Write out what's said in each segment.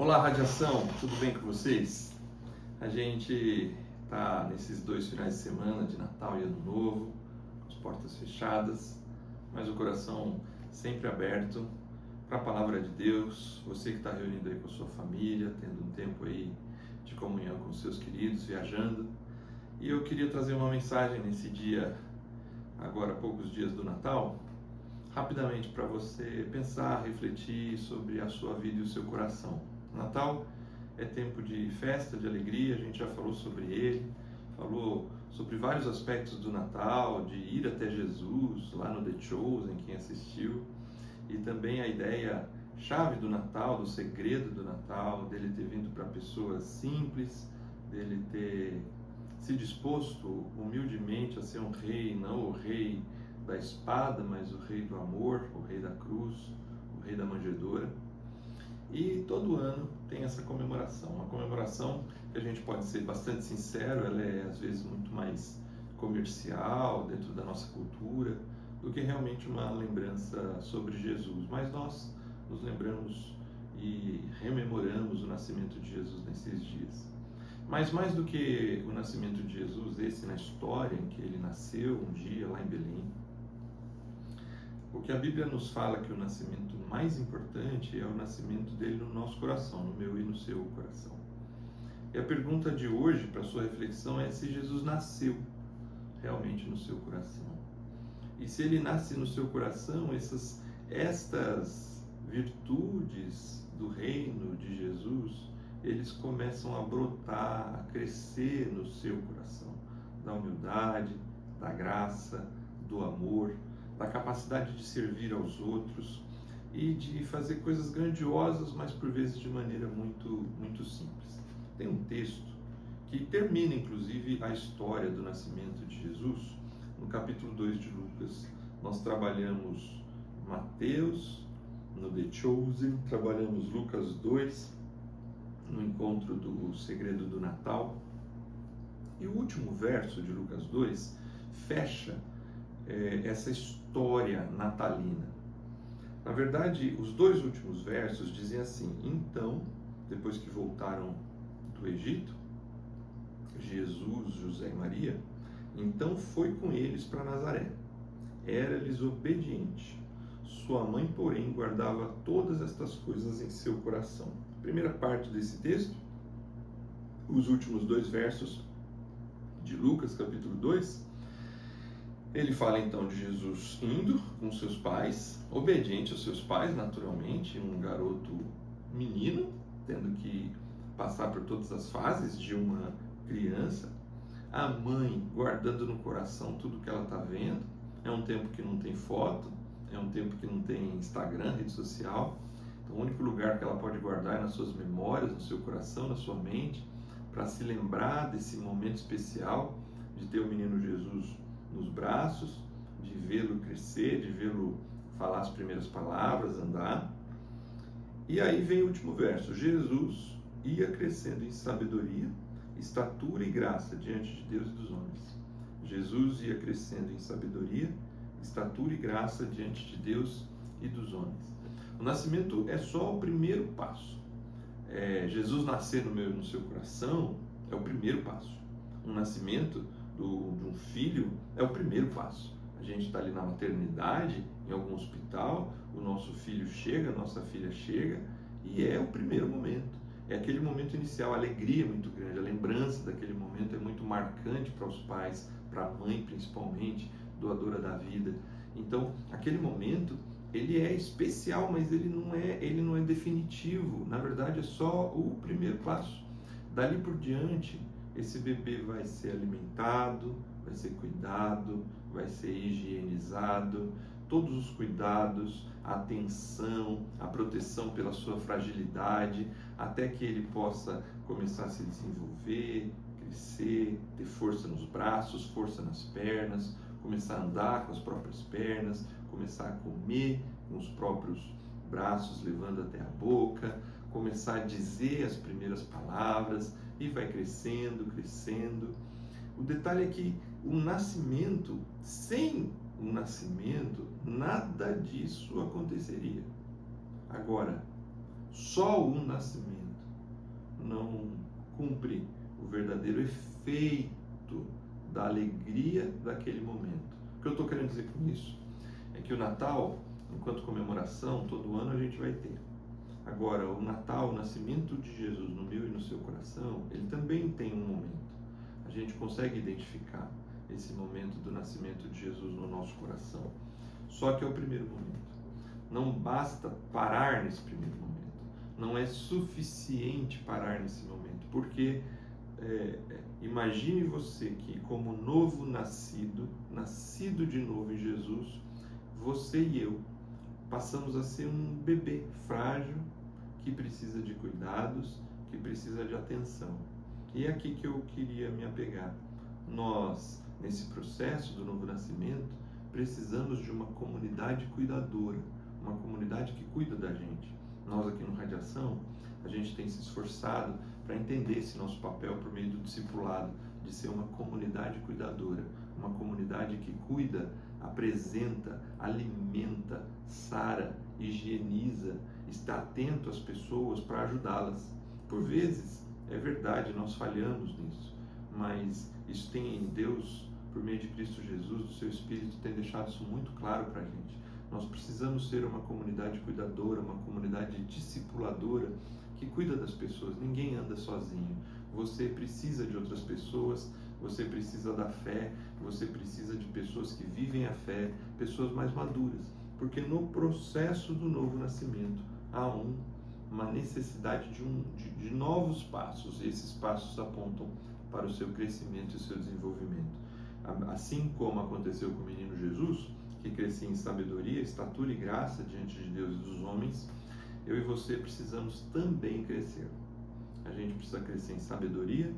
Olá, Radiação, tudo bem com vocês? A gente está nesses 2 finais de semana de Natal e Ano Novo, com as portas fechadas, mas o coração sempre aberto para a Palavra de Deus. Você que está reunido aí com a sua família, tendo um tempo aí de comunhão com os seus queridos, viajando. E eu queria trazer uma mensagem nesse dia, agora há poucos dias do Natal, rapidamente para você pensar, refletir sobre a sua vida e o seu coração. Natal é tempo de festa, de alegria, a gente já falou sobre ele, falou sobre vários aspectos do Natal, de ir até Jesus, lá no The Chosen, quem assistiu, e também a ideia chave do Natal, do segredo do Natal, dele ter vindo para pessoas simples, dele ter se disposto humildemente a ser um rei, não o rei da espada, mas o rei do amor, o rei da cruz, o rei da manjedoura. E todo ano tem essa comemoração, uma comemoração que a gente pode ser bastante sincero, ela é às vezes muito mais comercial dentro da nossa cultura do que realmente uma lembrança sobre Jesus. Mas nós nos lembramos e rememoramos o nascimento de Jesus nesses dias. Mas mais do que o nascimento de Jesus, esse na história em que ele nasceu um dia lá em Belém, o que a Bíblia nos fala que o nascimento mais importante é o nascimento dele no nosso coração, no meu e no seu coração. E a pergunta de hoje para a sua reflexão é se Jesus nasceu realmente no seu coração. E se ele nasce no seu coração, estas virtudes do reino de Jesus, eles começam a brotar, a crescer no seu coração, da humildade, da graça, do amor, da capacidade de servir aos outros e de fazer coisas grandiosas, mas por vezes de maneira muito, muito simples. Tem um texto que termina inclusive a história do nascimento de Jesus, no capítulo 2 de Lucas. Nós trabalhamos Mateus no The Chosen, trabalhamos Lucas 2 no encontro do segredo do Natal, e o último verso de Lucas 2 fecha essa história natalina. Na verdade, os 2 últimos versos dizem assim: então, depois que voltaram do Egito, Jesus, José e Maria, então foi com eles para Nazaré. Era-lhes obediente. Sua mãe, porém, guardava todas estas coisas em seu coração. Primeira parte desse texto, os últimos 2 versos de Lucas, capítulo 2, ele fala então de Jesus indo com seus pais, obediente aos seus pais, naturalmente, um garoto menino, tendo que passar por todas as fases de uma criança, a mãe guardando no coração tudo que ela está vendo. É um tempo que não tem foto, é um tempo que não tem Instagram, rede social, então o único lugar que ela pode guardar é nas suas memórias, no seu coração, na sua mente, para se lembrar desse momento especial de ter o menino Jesus nos braços, de vê-lo crescer, de vê-lo falar as primeiras palavras, andar. E aí vem o último verso: Jesus ia crescendo em sabedoria, estatura e graça diante de Deus e dos homens. Jesus ia crescendo em sabedoria, estatura e graça diante de Deus e dos homens. O nascimento é só o primeiro passo. Jesus nascer no meu e no seu coração é o primeiro passo. Um nascimento de um filho é o primeiro passo. A gente está ali na maternidade, em algum hospital, o nosso filho chega, a nossa filha chega, e é o primeiro momento. É aquele momento inicial, a alegria é muito grande, a lembrança daquele momento é muito marcante para os pais, para a mãe principalmente, doadora da vida. Então, aquele momento, ele é especial, mas ele não é definitivo. Na verdade, é só o primeiro passo. Dali por diante, esse bebê vai ser alimentado, vai ser cuidado, vai ser higienizado, todos os cuidados, a atenção, a proteção pela sua fragilidade, até que ele possa começar a se desenvolver, crescer, ter força nos braços, força nas pernas, começar a andar com as próprias pernas, começar a comer com os próprios braços, levando até a boca, começar a dizer as primeiras palavras, e vai crescendo, crescendo. O detalhe é que o nascimento, sem o nascimento, nada disso aconteceria. Agora, só o nascimento não cumpre o verdadeiro efeito da alegria daquele momento. O que eu estou querendo dizer com isso é que o Natal, enquanto comemoração, todo ano a gente vai ter. Agora, o Natal, o nascimento de Jesus no meu e no seu coração, ele também tem um momento. A gente consegue identificar esse momento do nascimento de Jesus no nosso coração. Só que é o primeiro momento. Não basta parar nesse primeiro momento. Não é suficiente parar nesse momento, porque imagine você que, como novo nascido de novo em Jesus, você e eu passamos a ser um bebê frágil que precisa de cuidados, que precisa de atenção. E é aqui que eu queria me apegar. Nós, nesse processo do novo nascimento, precisamos de uma comunidade cuidadora, uma comunidade que cuida da gente. Nós aqui no Radiação, a gente tem se esforçado para entender esse nosso papel por meio do discipulado, de ser uma comunidade cuidadora, uma comunidade que cuida, apresenta, alimenta, sara, higieniza, está atento às pessoas para ajudá-las. Por vezes, é verdade, nós falhamos nisso, mas isso tem em Deus, por meio de Cristo Jesus, do seu Espírito, tem deixado isso muito claro para a gente. Nós precisamos ser uma comunidade cuidadora, uma comunidade discipuladora, que cuida das pessoas. Ninguém anda sozinho. Você precisa de outras pessoas, você precisa da fé, você precisa de pessoas que vivem a fé, pessoas mais maduras. Porque no processo do novo nascimento há uma necessidade de novos passos. E esses passos apontam para o seu crescimento e o seu desenvolvimento. Assim como aconteceu com o menino Jesus, que crescia em sabedoria, estatura e graça diante de Deus e dos homens, eu e você precisamos também crescer. A gente precisa crescer em sabedoria,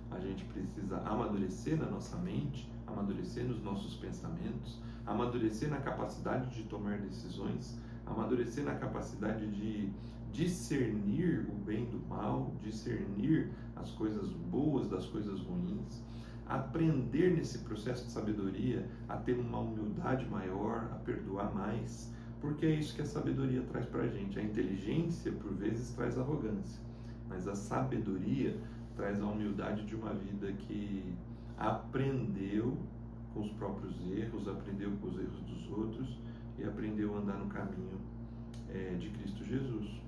a gente precisa amadurecer na nossa mente, amadurecer nos nossos pensamentos, amadurecer na capacidade de tomar decisões, amadurecer na capacidade de discernir o bem do mal, discernir as coisas boas das coisas ruins, aprender nesse processo de sabedoria a ter uma humildade maior, a perdoar mais, porque é isso que a sabedoria traz para a gente. A inteligência, por vezes, traz arrogância, mas a sabedoria traz a humildade de uma vida que aprendeu com os próprios erros, aprendeu com os erros dos outros e aprendeu a andar no caminho de Cristo Jesus.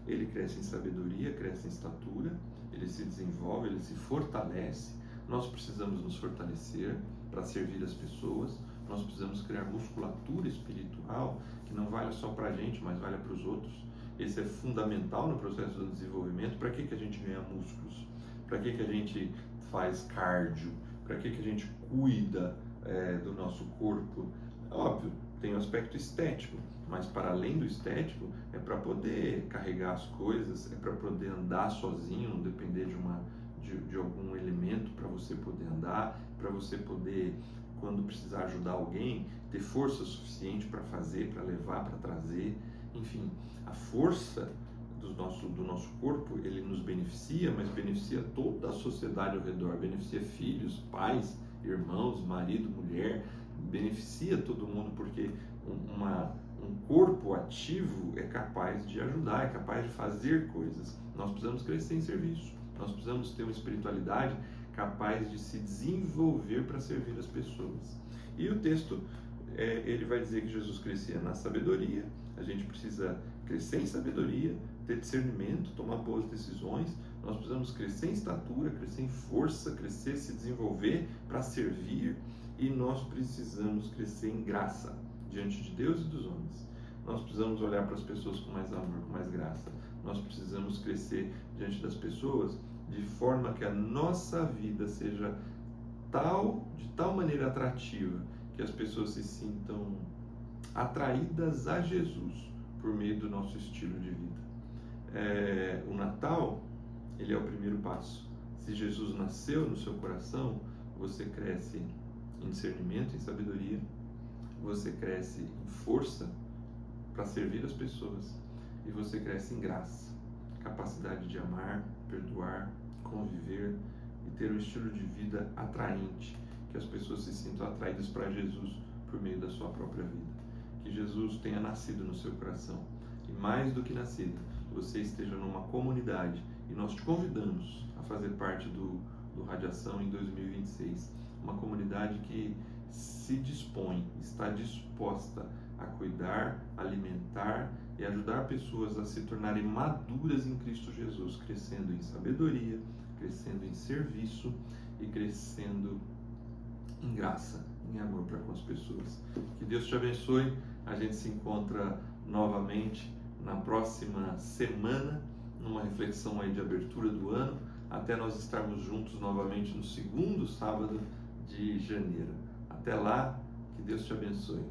Ele cresce em sabedoria, cresce em estatura, ele se desenvolve, ele se fortalece. Nós precisamos nos fortalecer para servir as pessoas, nós precisamos criar musculatura espiritual que não vale só para a gente, mas vale para os outros. Esse é fundamental no processo do desenvolvimento. Para que a gente ganha músculos? Para que a gente faz cardio? Para que a gente cuida do nosso corpo? Óbvio, tem o aspecto estético, mas para além do estético, é para poder carregar as coisas, é para poder andar sozinho, não depender de algum elemento para você poder andar, para você poder, quando precisar ajudar alguém, ter força suficiente para fazer, para levar, para trazer. Enfim, a força do nosso corpo, ele nos beneficia, mas beneficia toda a sociedade ao redor, beneficia filhos, pais, irmãos, marido, mulher, beneficia todo mundo, porque um corpo ativo é capaz de ajudar, é capaz de fazer coisas. Nós precisamos crescer em serviço, nós precisamos ter uma espiritualidade capaz de se desenvolver para servir as pessoas. E o texto, ele vai dizer que Jesus crescia na sabedoria. A gente precisa crescer em sabedoria, ter discernimento, tomar boas decisões. Nós precisamos crescer em estatura, crescer em força, crescer, se desenvolver para servir. E nós precisamos crescer em graça diante de Deus e dos homens. Nós precisamos olhar para as pessoas com mais amor, com mais graça. Nós precisamos crescer diante das pessoas de forma que a nossa vida seja de tal maneira atrativa que as pessoas se sintam atraídas a Jesus por meio do nosso estilo de vida. O Natal, ele é o primeiro passo. Se Jesus nasceu no seu coração, você cresce em discernimento, em sabedoria, você cresce em força para servir as pessoas e você cresce em graça, capacidade de amar, perdoar, conviver e ter um estilo de vida atraente, que as pessoas se sintam atraídas para Jesus por meio da sua própria vida. Que Jesus tenha nascido no seu coração e, mais do que nascido, você esteja numa comunidade E nós te convidamos a fazer parte do Radiação em 2026. Uma comunidade que se dispõe, está disposta a cuidar, alimentar e ajudar pessoas a se tornarem maduras em Cristo Jesus, crescendo em sabedoria, crescendo em serviço e crescendo em graça, em amor para com as pessoas. Que Deus te abençoe. A gente se encontra novamente na próxima semana, numa reflexão aí de abertura do ano, até nós estarmos juntos novamente no segundo sábado de janeiro. Até lá, que Deus te abençoe.